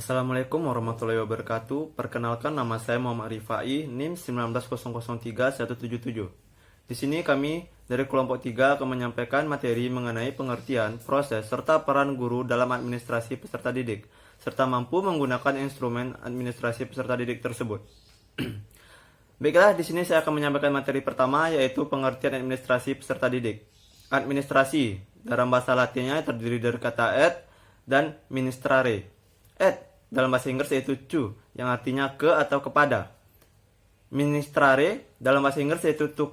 Assalamualaikum warahmatullahi wabarakatuh. Perkenalkan, nama saya Muhammad Rifai, NIM 19003-177. Di sini kami dari kelompok 3 akan menyampaikan materi mengenai pengertian, proses, serta peran guru dalam administrasi peserta didik, serta mampu menggunakan instrumen administrasi peserta didik tersebut. Baiklah, di sini saya akan menyampaikan materi pertama, yaitu pengertian administrasi peserta didik. Administrasi dalam bahasa Latinnya terdiri dari kata et dan ministrare. Et dalam bahasa Inggris yaitu to, yang artinya ke atau kepada. Ministrare dalam bahasa Inggris yaitu to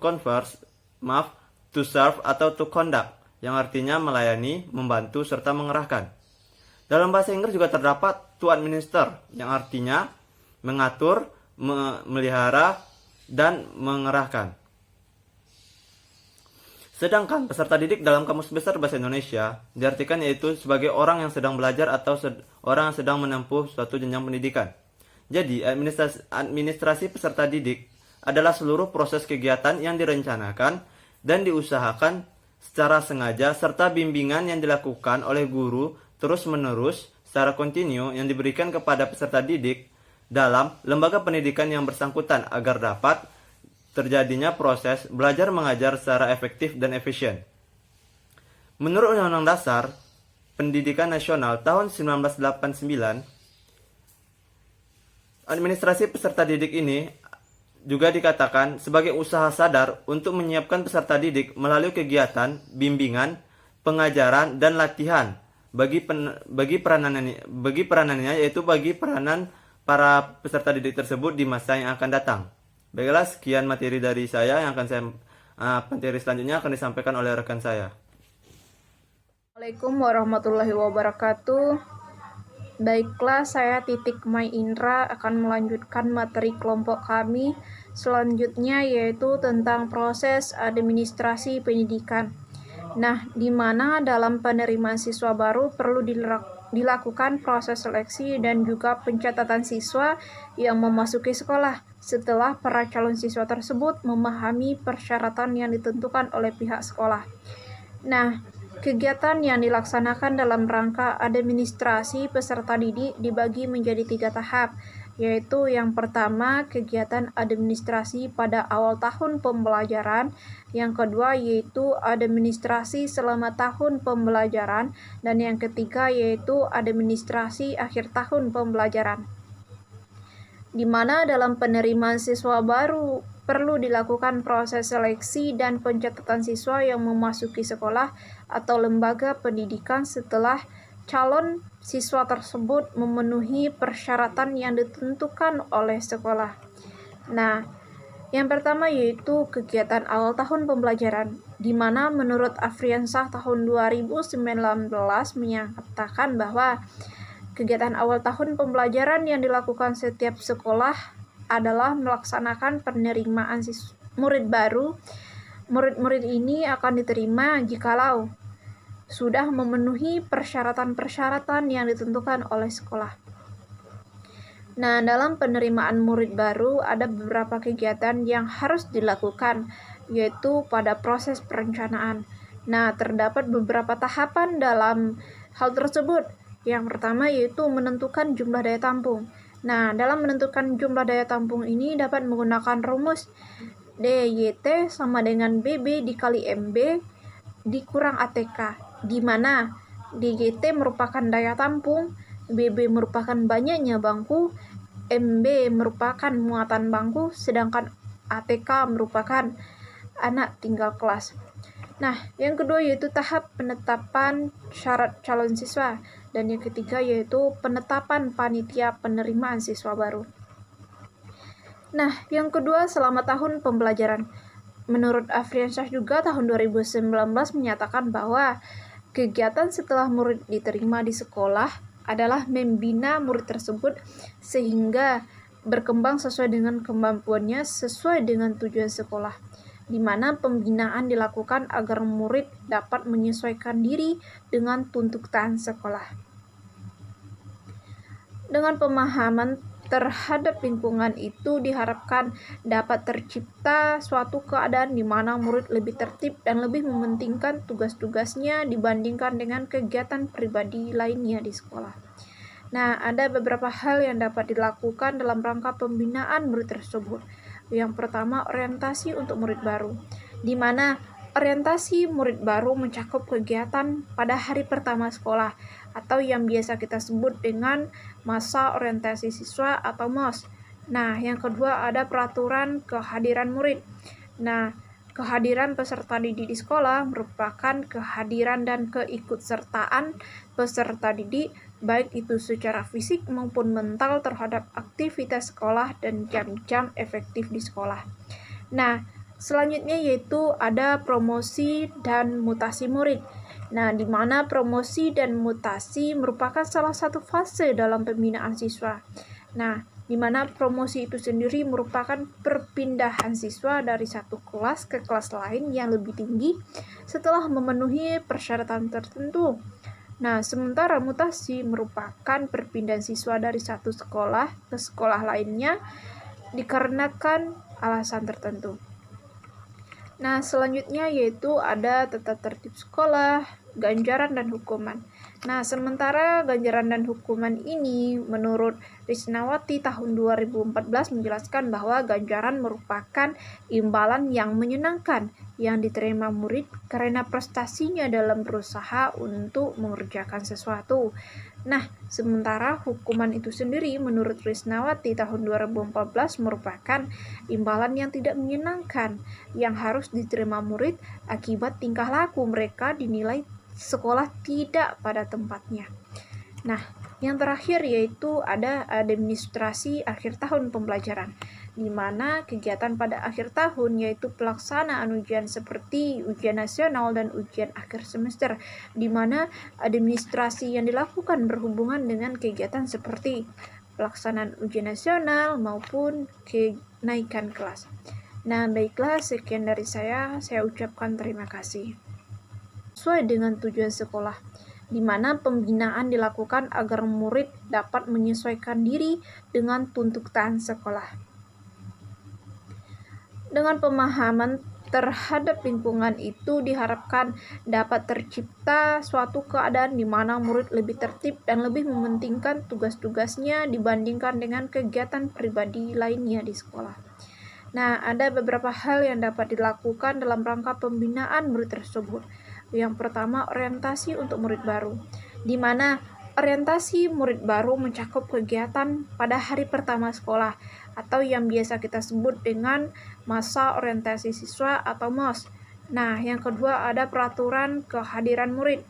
serve atau to conduct, yang artinya melayani, membantu, serta mengerahkan. Dalam bahasa Inggris juga terdapat to administer, yang artinya mengatur, memelihara, dan mengerahkan. Sedangkan peserta didik dalam Kamus Besar Bahasa Indonesia diartikan yaitu sebagai orang yang sedang belajar atau orang yang sedang menempuh suatu jenjang pendidikan. Jadi, administrasi peserta didik adalah seluruh proses kegiatan yang direncanakan dan diusahakan secara sengaja serta bimbingan yang dilakukan oleh guru terus-menerus secara kontinu yang diberikan kepada peserta didik dalam lembaga pendidikan yang bersangkutan agar dapat terjadinya proses belajar mengajar secara efektif dan efisien. Menurut Undang-Undang Dasar Pendidikan Nasional tahun 1989, administrasi peserta didik ini juga dikatakan sebagai usaha sadar untuk menyiapkan peserta didik melalui kegiatan, bimbingan, pengajaran, dan latihan bagi peranannya, yaitu bagi peranan para peserta didik tersebut di masa yang akan datang. Baiklah, sekian materi dari saya yang materi selanjutnya akan disampaikan oleh rekan saya. Assalamualaikum warahmatullahi wabarakatuh. Baiklah, saya Titik Mai Indra akan melanjutkan materi kelompok kami selanjutnya, yaitu tentang proses administrasi pendidikan. Nah, di mana dalam penerimaan siswa baru perlu dilakukan proses seleksi dan juga pencatatan siswa yang memasuki sekolah setelah para calon siswa tersebut memahami persyaratan yang ditentukan oleh pihak sekolah. Nah, kegiatan yang dilaksanakan dalam rangka administrasi peserta didik dibagi menjadi 3 tahap, yaitu yang pertama kegiatan administrasi pada awal tahun pembelajaran, yang kedua yaitu administrasi selama tahun pembelajaran, dan yang ketiga yaitu administrasi akhir tahun pembelajaran. Di mana dalam penerimaan siswa baru perlu dilakukan proses seleksi dan pencatatan siswa yang memasuki sekolah atau lembaga pendidikan setelah calon siswa tersebut memenuhi persyaratan yang ditentukan oleh sekolah. Nah, yang pertama yaitu kegiatan awal tahun pembelajaran, di mana menurut Afriansah tahun 2019 menyatakan bahwa kegiatan awal tahun pembelajaran yang dilakukan setiap sekolah adalah melaksanakan penerimaan murid baru. Murid-murid ini akan diterima jikalau sudah memenuhi persyaratan-persyaratan yang ditentukan oleh sekolah. Nah, dalam penerimaan murid baru ada beberapa kegiatan yang harus dilakukan, yaitu pada proses perencanaan. Nah, terdapat beberapa tahapan dalam hal tersebut. Yang pertama yaitu menentukan jumlah daya tampung. Nah, dalam menentukan jumlah daya tampung ini dapat menggunakan rumus DYT sama dengan BB dikali MB dikurang ATK, di mana DYT merupakan daya tampung, BB merupakan banyaknya bangku, MB merupakan muatan bangku, sedangkan ATK merupakan anak tinggal kelas. Nah, yang kedua yaitu tahap penetapan syarat calon siswa, dan yang ketiga yaitu penetapan panitia penerimaan siswa baru. Nah, yang kedua selama tahun pembelajaran. Menurut Afriansah juga tahun 2019 menyatakan bahwa kegiatan setelah murid diterima di sekolah adalah membina murid tersebut sehingga berkembang sesuai dengan kemampuannya, sesuai dengan tujuan sekolah, di mana pembinaan dilakukan agar murid dapat menyesuaikan diri dengan tuntutan sekolah. Dengan pemahaman terhadap lingkungan itu diharapkan dapat tercipta suatu keadaan di mana murid lebih tertib dan lebih mementingkan tugas-tugasnya dibandingkan dengan kegiatan pribadi lainnya di sekolah. Nah, ada beberapa hal yang dapat dilakukan dalam rangka pembinaan murid tersebut. Yang pertama, orientasi untuk murid baru, di mana orientasi murid baru mencakup kegiatan pada hari pertama sekolah atau yang biasa kita sebut dengan masa orientasi siswa atau MOS. Nah, yang kedua ada peraturan kehadiran murid. Nah, kehadiran peserta didik di sekolah merupakan kehadiran dan keikutsertaan peserta didik baik itu secara fisik maupun mental terhadap aktivitas sekolah dan jam-jam efektif di sekolah. Nah, selanjutnya yaitu ada promosi dan mutasi murid. Nah, di mana promosi dan mutasi merupakan salah satu fase dalam pembinaan siswa. Nah, di mana promosi itu sendiri merupakan perpindahan siswa dari satu kelas ke kelas lain yang lebih tinggi setelah memenuhi persyaratan tertentu. Nah, sementara mutasi merupakan perpindahan siswa dari satu sekolah ke sekolah lainnya dikarenakan alasan tertentu. Nah, selanjutnya yaitu ada tata tertib sekolah, ganjaran dan hukuman. Nah, sementara ganjaran dan hukuman ini menurut Risnawati tahun 2014 menjelaskan bahwa ganjaran merupakan imbalan yang menyenangkan yang diterima murid karena prestasinya dalam berusaha untuk mengerjakan sesuatu. Nah, sementara hukuman itu sendiri menurut Risnawati tahun 2014 merupakan imbalan yang tidak menyenangkan yang harus diterima murid akibat tingkah laku mereka dinilai sekolah tidak pada tempatnya. Nah, yang terakhir yaitu ada administrasi akhir tahun pembelajaran, di mana kegiatan pada akhir tahun yaitu pelaksanaan ujian seperti ujian nasional dan ujian akhir semester, di mana administrasi yang dilakukan berhubungan dengan kegiatan seperti pelaksanaan ujian nasional maupun kenaikan kelas. Nah, baiklah, sekian dari saya ucapkan terima kasih. Sesuai dengan tujuan sekolah, di mana pembinaan dilakukan agar murid dapat menyesuaikan diri dengan tuntutan sekolah. Dengan pemahaman terhadap lingkungan itu diharapkan dapat tercipta suatu keadaan di mana murid lebih tertib dan lebih mementingkan tugas-tugasnya dibandingkan dengan kegiatan pribadi lainnya di sekolah. Nah, ada beberapa hal yang dapat dilakukan dalam rangka pembinaan murid tersebut. Yang pertama, orientasi untuk murid baru, di mana orientasi murid baru mencakup kegiatan pada hari pertama sekolah atau yang biasa kita sebut dengan masa orientasi siswa atau MOS. Nah, yang kedua ada peraturan kehadiran murid.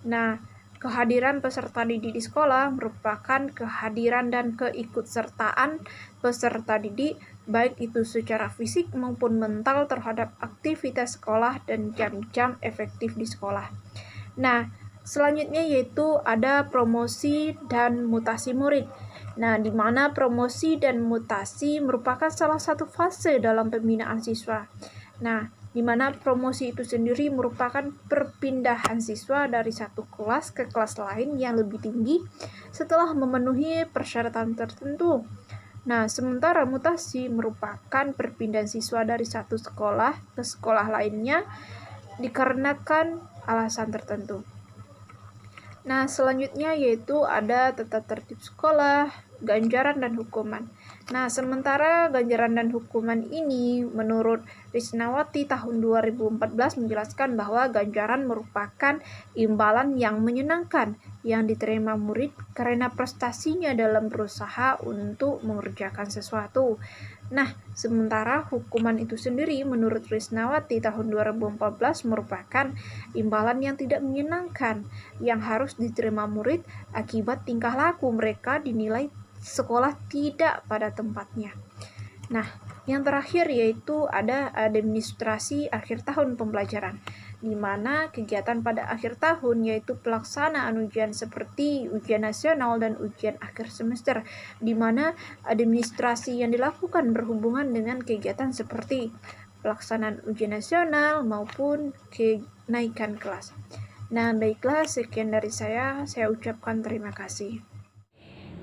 Nah, kehadiran peserta didik di sekolah merupakan kehadiran dan keikutsertaan peserta didik baik itu secara fisik maupun mental terhadap aktivitas sekolah dan jam-jam efektif di sekolah. Nah, selanjutnya yaitu ada promosi dan mutasi murid. Nah, di mana promosi dan mutasi merupakan salah satu fase dalam pembinaan siswa. Nah, di mana promosi itu sendiri merupakan perpindahan siswa dari satu kelas ke kelas lain yang lebih tinggi setelah memenuhi persyaratan tertentu. Nah, sementara mutasi merupakan perpindahan siswa dari satu sekolah ke sekolah lainnya dikarenakan alasan tertentu. Nah, selanjutnya yaitu ada tata tertib sekolah, ganjaran dan hukuman. Nah, sementara ganjaran dan hukuman ini menurut Risnawati tahun 2014 menjelaskan bahwa ganjaran merupakan imbalan yang menyenangkan yang diterima murid karena prestasinya dalam berusaha untuk mengerjakan sesuatu. Nah, sementara hukuman itu sendiri menurut Risnawati tahun 2014 merupakan imbalan yang tidak menyenangkan yang harus diterima murid akibat tingkah laku mereka dinilai sekolah tidak pada tempatnya. Nah, yang terakhir yaitu ada administrasi akhir tahun pembelajaran, di mana kegiatan pada akhir tahun yaitu pelaksanaan ujian seperti ujian nasional dan ujian akhir semester, di mana administrasi yang dilakukan berhubungan dengan kegiatan seperti pelaksanaan ujian nasional maupun kenaikan kelas. Nah, baiklah, sekian dari saya ucapkan terima kasih.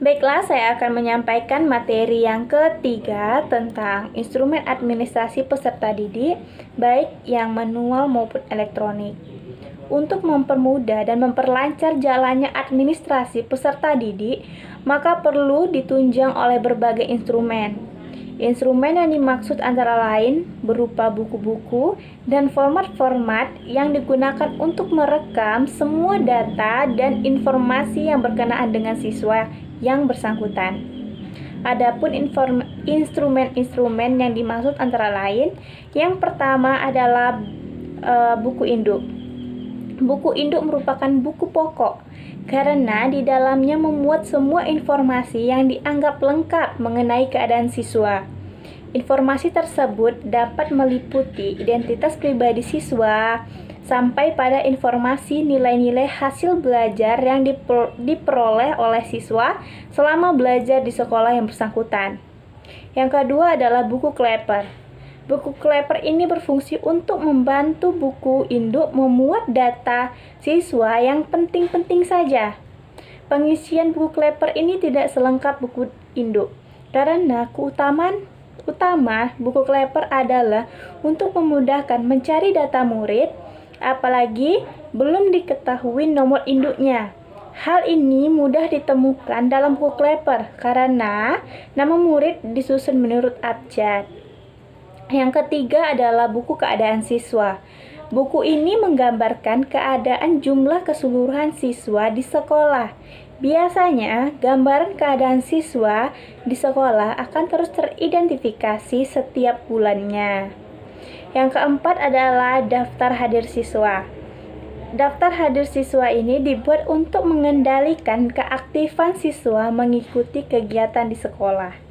Baiklah, saya akan menyampaikan materi yang ketiga tentang instrumen administrasi peserta didik, baik yang manual maupun elektronik. Untuk mempermudah dan memperlancar jalannya administrasi peserta didik, maka perlu ditunjang oleh berbagai instrumen. Instrumen yang dimaksud antara lain berupa buku-buku dan format-format yang digunakan untuk merekam semua data dan informasi yang berkenaan dengan siswa yang bersangkutan. Adapun instrumen-instrumen yang dimaksud antara lain, yang pertama adalah buku induk. Buku induk merupakan buku pokok karena di dalamnya memuat semua informasi yang dianggap lengkap mengenai keadaan siswa. Informasi tersebut dapat meliputi identitas pribadi siswa sampai pada informasi nilai-nilai hasil belajar yang diperoleh oleh siswa selama belajar di sekolah yang bersangkutan. Yang kedua adalah buku kleper. Buku kleper ini berfungsi untuk membantu buku induk memuat data siswa yang penting-penting saja. Pengisian buku kleper ini tidak selengkap buku induk, karena keutamaan utama buku kleper adalah untuk memudahkan mencari data murid, apalagi belum diketahui nomor induknya. Hal ini mudah ditemukan dalam buku kleper karena nama murid disusun menurut abjad. Yang ketiga adalah buku keadaan siswa. Buku ini menggambarkan keadaan jumlah keseluruhan siswa di sekolah. Biasanya, gambaran keadaan siswa di sekolah akan terus teridentifikasi setiap bulannya. Yang keempat adalah daftar hadir siswa. Daftar hadir siswa ini dibuat untuk mengendalikan keaktifan siswa mengikuti kegiatan di sekolah.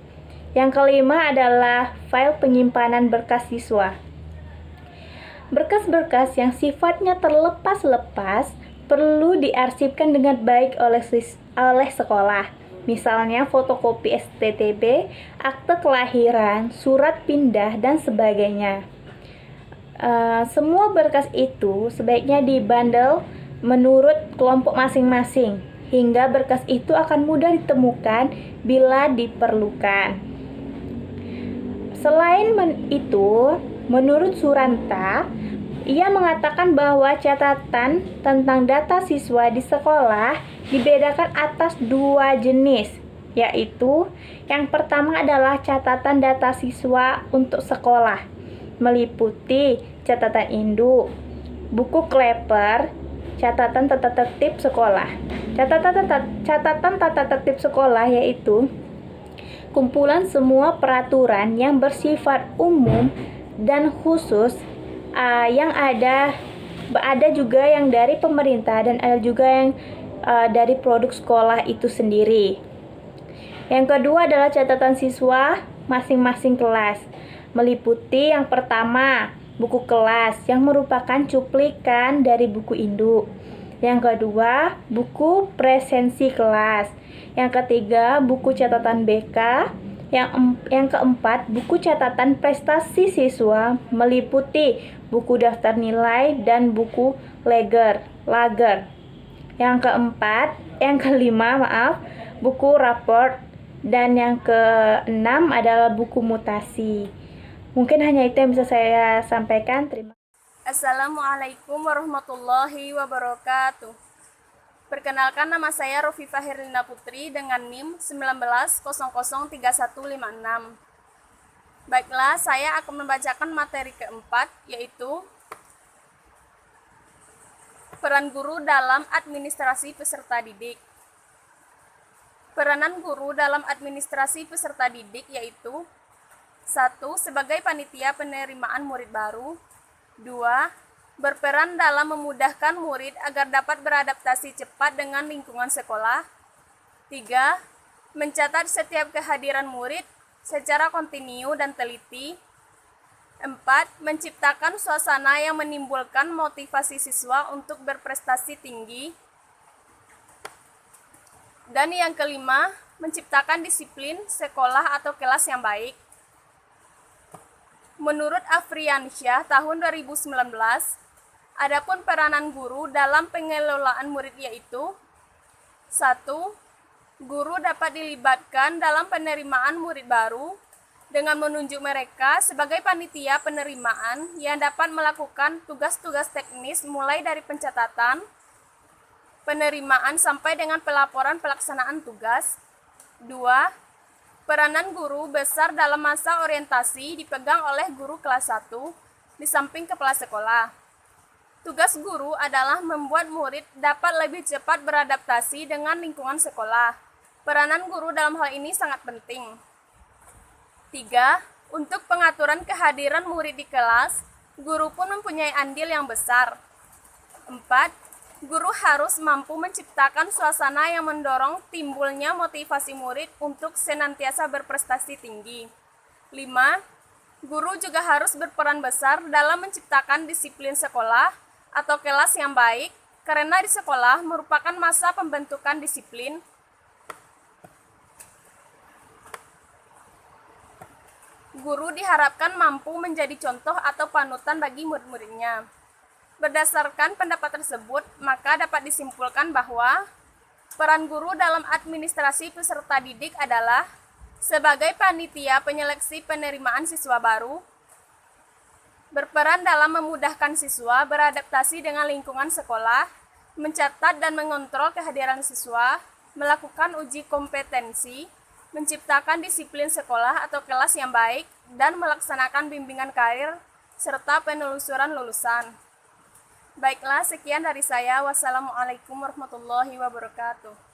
Yang kelima adalah file penyimpanan berkas siswa. Berkas-berkas yang sifatnya terlepas-lepas perlu diarsipkan dengan baik oleh sekolah. Misalnya fotokopi STTB, akte kelahiran, surat pindah, dan sebagainya. Semua berkas itu sebaiknya dibundle menurut kelompok masing-masing, hingga berkas itu akan mudah ditemukan bila diperlukan. Selain itu, menurut Suranta, ia mengatakan bahwa catatan tentang data siswa di sekolah dibedakan atas dua jenis, yaitu yang pertama adalah catatan data siswa untuk sekolah, meliputi catatan induk, buku kleper, catatan tata tertib sekolah. Catatan tata tertib sekolah yaitu kumpulan semua peraturan yang bersifat umum dan khusus yang ada juga yang dari pemerintah dan ada juga yang dari produk sekolah itu sendiri. Yang kedua adalah catatan siswa masing-masing kelas, meliputi yang pertama buku kelas yang merupakan cuplikan dari buku induk. Yang kedua, buku presensi kelas. Yang ketiga, buku catatan BK. Yang keempat, buku catatan prestasi siswa meliputi buku daftar nilai dan buku lager. Yang kelima, buku raport, dan yang keenam adalah buku mutasi. Mungkin hanya itu yang bisa saya sampaikan. Terima kasih. Assalamualaikum warahmatullahi wabarakatuh. Perkenalkan, nama saya Rofifah Herlina Putri dengan NIM 19003156. Baiklah, saya akan membacakan materi keempat, yaitu peran guru dalam administrasi peserta didik. Peranan guru dalam administrasi peserta didik yaitu 1. Sebagai panitia penerimaan murid baru. 2. Berperan dalam memudahkan murid agar dapat beradaptasi cepat dengan lingkungan sekolah. 3. Mencatat setiap kehadiran murid secara kontinu dan teliti. 4. Menciptakan suasana yang menimbulkan motivasi siswa untuk berprestasi tinggi. Dan yang kelima, menciptakan disiplin sekolah atau kelas yang baik. Menurut Afriansyah tahun 2019, adapun peranan guru dalam pengelolaan murid yaitu 1. Guru dapat dilibatkan dalam penerimaan murid baru dengan menunjuk mereka sebagai panitia penerimaan yang dapat melakukan tugas-tugas teknis mulai dari pencatatan, penerimaan sampai dengan pelaporan pelaksanaan tugas. 2. Peranan guru besar dalam masa orientasi dipegang oleh guru kelas 1 di samping kepala sekolah. Tugas guru adalah membuat murid dapat lebih cepat beradaptasi dengan lingkungan sekolah. Peranan guru dalam hal ini sangat penting. 3. Untuk pengaturan kehadiran murid di kelas, guru pun mempunyai andil yang besar. 4. Guru harus mampu menciptakan suasana yang mendorong timbulnya motivasi murid untuk senantiasa berprestasi tinggi. 5. Guru juga harus berperan besar dalam menciptakan disiplin sekolah atau kelas yang baik, karena di sekolah merupakan masa pembentukan disiplin. Guru diharapkan mampu menjadi contoh atau panutan bagi murid-muridnya. Berdasarkan pendapat tersebut, maka dapat disimpulkan bahwa peran guru dalam administrasi peserta didik adalah sebagai panitia penyeleksi penerimaan siswa baru, berperan dalam memudahkan siswa beradaptasi dengan lingkungan sekolah, mencatat dan mengontrol kehadiran siswa, melakukan uji kompetensi, menciptakan disiplin sekolah atau kelas yang baik, dan melaksanakan bimbingan karir serta penelusuran lulusan. Baiklah, sekian dari saya. Wassalamualaikum warahmatullahi wabarakatuh.